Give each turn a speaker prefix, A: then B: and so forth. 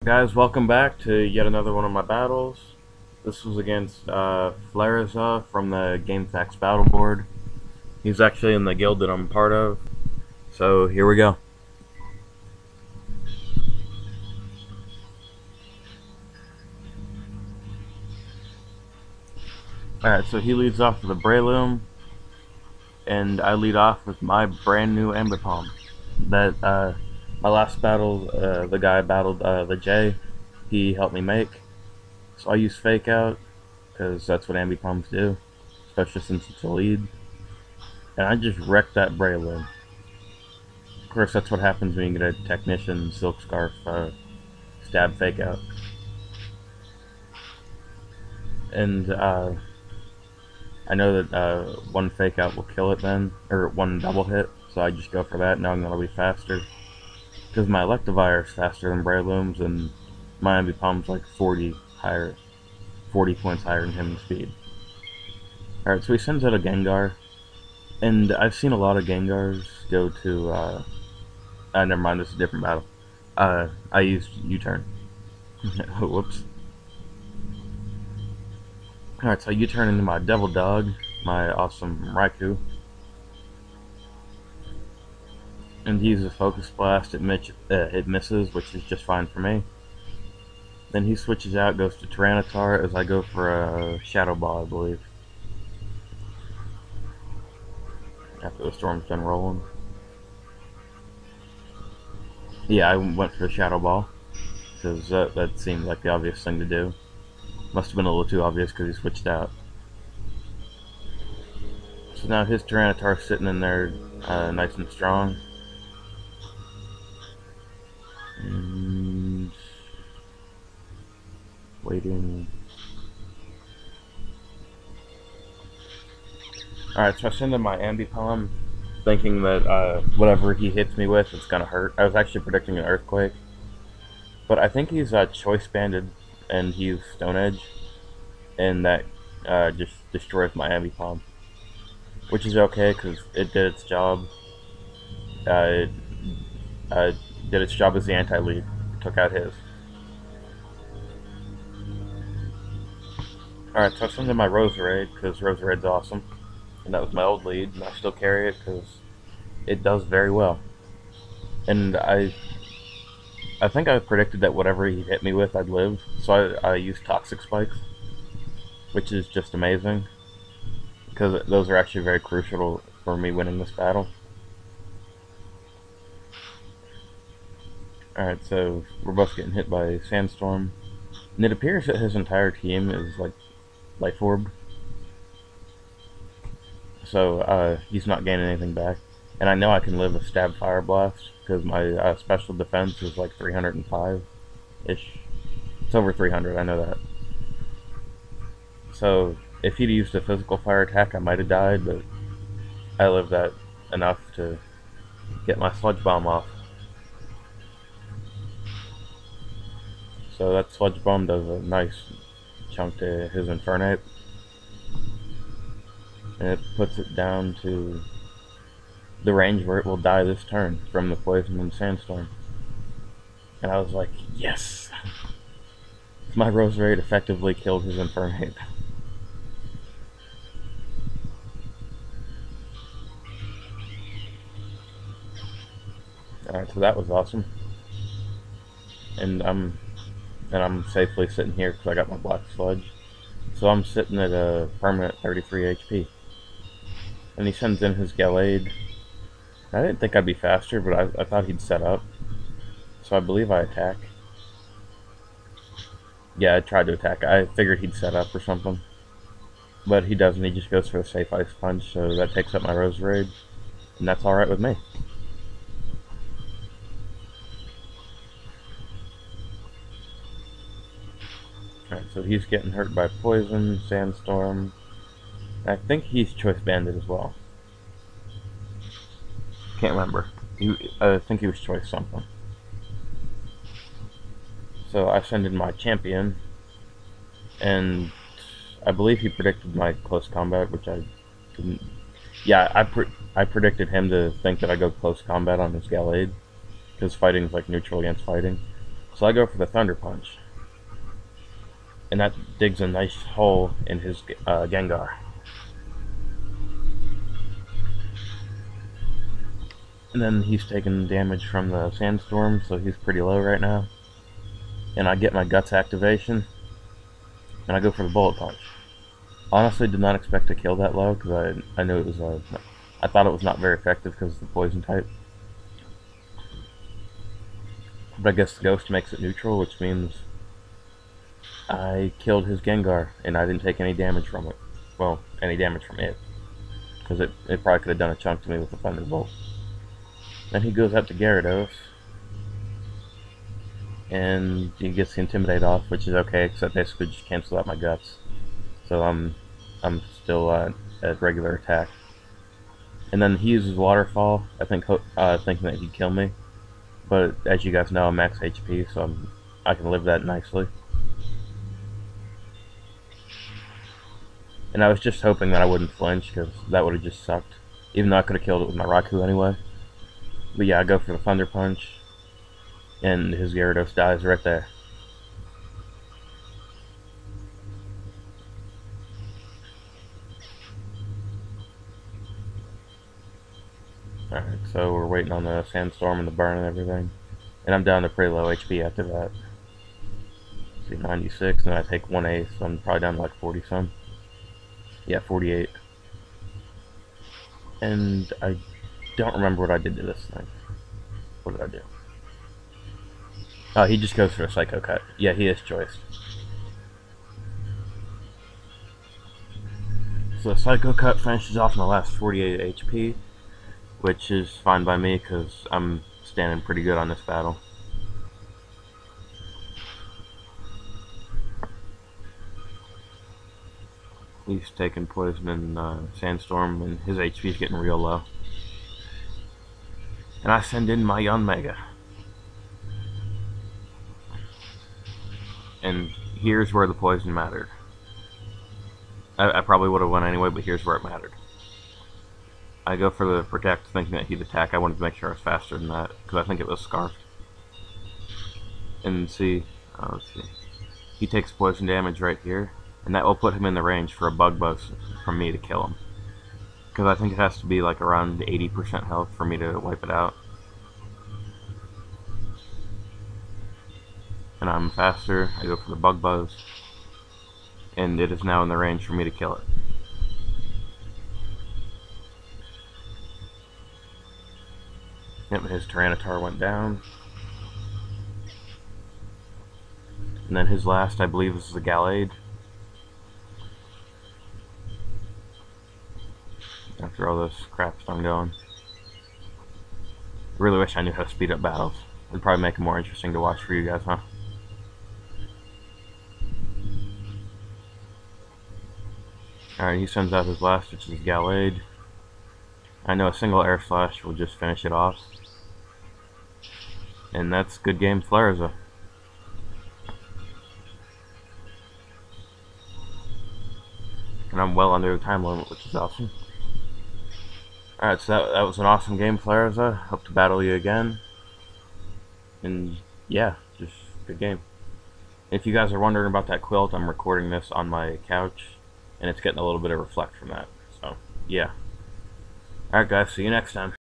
A: Guys, welcome back to yet another one of my battles. This was against Flariza from the Gamefaqs battle board. He's actually in the guild that I'm part of. So here we go. Alright, so he leads off with a Breloom, and I lead off with my brand new Amber Palm. My last battle, the guy battled the J, he helped me make. So I use Fake Out, because that's what Ambi Palms do, especially since it's a lead. And I just wrecked that Breloom. Of course, that's what happens when you get a Technician, Silk Scarf, Stab, Fake Out. And I know that one Fake Out will kill it then, or one double hit, so I just go for that, knowing that I'll be faster. Because my Electivire is faster than Breloom's, and my Ambi Palm's like 40 points higher than him in speed. Alright, so he sends out a Gengar, and I've seen a lot of Gengars go to, never mind, this is a different battle. I used U-turn. Whoops. Alright, so I U-turn into my Devil Dog, my awesome Raikou. And he uses Focus Blast, it misses, which is just fine for me. Then he switches out, goes to Tyranitar, as I go for a Shadow Ball, I believe. After the storm's done rolling. Yeah, I went for the Shadow Ball, because that seemed like the obvious thing to do. Must have been a little too obvious because he switched out. So now his Tyranitar's sitting in there nice and strong. And waiting. Alright, so I send him my Ambi Palm, thinking that whatever he hits me with, it's gonna hurt. I was actually predicting an Earthquake. But I think he's Choice Banded, and he used Stone Edge, and that just destroys my Ambi Palm. Which is okay, because it did its job. It did its job as the anti-lead. Took out his. Alright, so I sent in my Roserade, because Roserade's awesome. And that was my old lead, and I still carry it, because it does very well. And I think I predicted that whatever he hit me with, I'd live. So I used Toxic Spikes, which is just amazing, because those are actually very crucial for me winning this battle. Alright, so we're both getting hit by Sandstorm, and it appears that his entire team is like Life Orb, so he's not gaining anything back. And I know I can live a Stab Fire Blast, because my special defense is like 305-ish. It's over 300, I know that. So if he'd used a physical fire attack, I might have died, but I lived that enough to get my Sludge Bomb off. So that Sludge Bomb does a nice chunk to his Infernape, and it puts it down to the range where it will die this turn from the Poison and Sandstorm. And I was like, yes! My Roserade effectively killed his Infernape. Alright, so that was awesome. And I'm safely sitting here because I got my Black Sludge. So I'm sitting at a permanent 33 HP. And he sends in his Gallade. I didn't think I'd be faster, but I thought he'd set up. So I believe I attack. Yeah, I tried to attack. I figured he'd set up or something. But he doesn't. He just goes for the safe Ice Punch, so that takes up my Roserade. And that's alright with me. Alright, so he's getting hurt by Poison, Sandstorm. I think he's Choice Banded as well. Can't remember. I think he was Choice something. So I send in my Champion, and I believe he predicted my close combat, which I didn't. Yeah, I predicted him to think that I go close combat on his Gallade, because fighting is like neutral against fighting. So I go for the Thunder Punch, and that digs a nice hole in his Gengar. And then he's taking damage from the Sandstorm, so he's pretty low right now. And I get my Guts activation, and I go for the Bullet Punch. Honestly, did not expect to kill that low, because I knew it was I thought it was not very effective because of the poison type. But I guess the Ghost makes it neutral, which means I killed his Gengar, and I didn't take any damage from it. Well, any damage from it. Because it probably could have done a chunk to me with the Thunderbolt. Then he goes up to Gyarados, and he gets the Intimidate off, which is okay, because I basically just cancel out my Guts. So I'm still at regular attack. And then he uses Waterfall, I think, thinking that he'd kill me. But as you guys know, I'm max HP, so I can live that nicely. And I was just hoping that I wouldn't flinch, because that would have just sucked. Even though I could have killed it with my Raikou anyway. But yeah, I go for the Thunder Punch, and his Gyarados dies right there. Alright, so we're waiting on the Sandstorm and the burn and everything. And I'm down to pretty low HP after that. See, 96, and then I take 1/8, so I'm probably down to like 40 some. Yeah, 48. And I don't remember what I did to this thing. What did I do? Oh, he just goes for a Psycho Cut. Yeah, he is choiced. So the Psycho Cut finishes off my last 48 HP, which is fine by me because I'm standing pretty good on this battle. He's taking poison in Sandstorm, and his HP is getting real low. And I send in my Yanmega. And here's where the poison mattered. I probably would have won anyway, but here's where it mattered. I go for the Protect, thinking that he'd attack. I wanted to make sure I was faster than that, because I think it was Scarfed. And see, let's see. He takes poison damage right here, and that will put him in the range for a Bug Buzz from me to kill him. Because I think it has to be like around 80% health for me to wipe it out. And I'm faster, I go for the Bug Buzz, and it is now in the range for me to kill it. Yep, his Tyranitar went down. And then his last, I believe, is the Gallade. After all this crap I'm going. Really wish I knew how to speed up battles. It'd probably make it more interesting to watch for you guys, huh? Alright, he sends out his last, which is Gallade. I know a single Air Slash will just finish it off. And that's good game, Flariza. And I'm well under the time limit, which is awesome. Alright, so that was an awesome game, Flariza. Hope to battle you again. And yeah, just good game. If you guys are wondering about that quilt, I'm recording this on my couch, and it's getting a little bit of reflect from that. So, yeah. Alright guys, see you next time.